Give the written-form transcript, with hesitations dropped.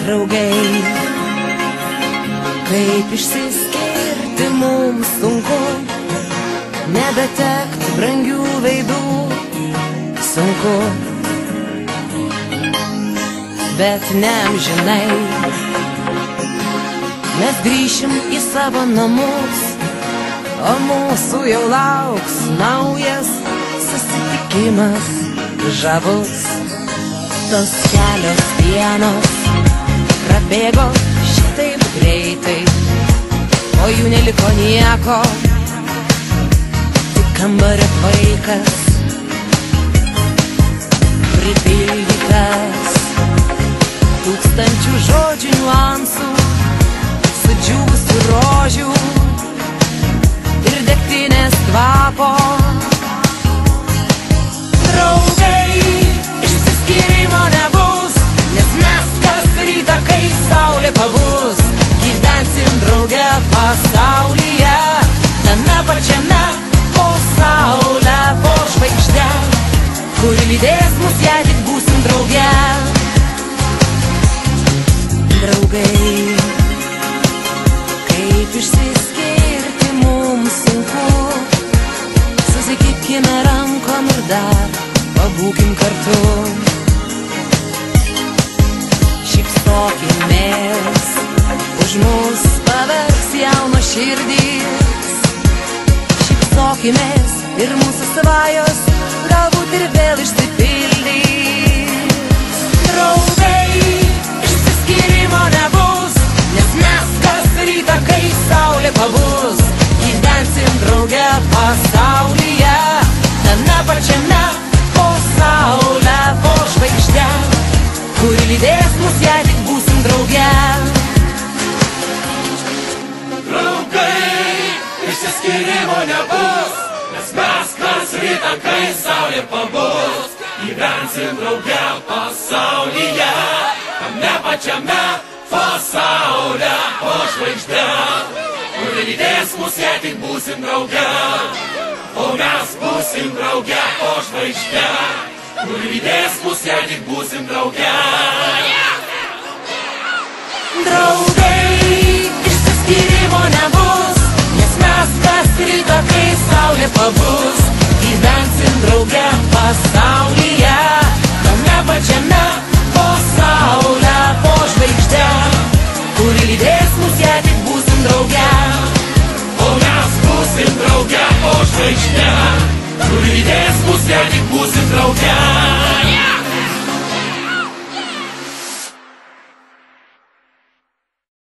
draugai. Kaip išsiskirti mums sunku, nebetekti brangių veidų sunku, bet neamžinai. Mes grįšim į savo namus, o mūsų jau lauks naujas susitikimas žavus. Tos kelios dienos prabėgo šitaip greitai, o jų neliko nieko, tik kambario tvaikas pripildytas tūkstančių žodžių niuansų, sudžiūvusių rožių ir degtinės kvapo. Draugai, išsiskyrimo nebus, nes mes kas rytą, kai saulė pabus, gyvensim drauge pasaulyje, tame pačiame po saulę, po žvaigždę, kuri lydės mus, jei tik būsim drauge. Draugai, kaip išsiskirti mums sunku, susikibkime rankom ir dar pabūkim kartu. Šypsokimės, už mus paverks jauno širdys. Šypsokimės ir mūsų svajos galbūt ir vėl išsipildys. Draugai, išsiskyrimo nebus, nes mes kas rytą, kai saulė pabus, gyvensim drauge pasaulyje, tame pačiame po saulę, po žvaigždę, kuri lydės mus, jei tik būsim drauge. Draugai, išsiskyrimo nebus, nes mes kas rytą, kai saulė pabus, gyvensim drauge pasaulyje, tame pačiame po saulę, po žvaigždę, kuri lydės mus, jei tik būsim drauge. O mes būsim drauge po žvaigždę, kuri lydės mus, jei tik būsim drauge. Draugai, išsiskyrimo nebus, nes mes kas rytą, kai saulė pabus, gyvensim drauge pasaulyje, tame pačiame po saulę, po žvaigždę, kuri lydės mus, jei tik būsim drauge. O mes būsim drauge po žvaigždę, kuri lydės mus, jei tik būsim drauge.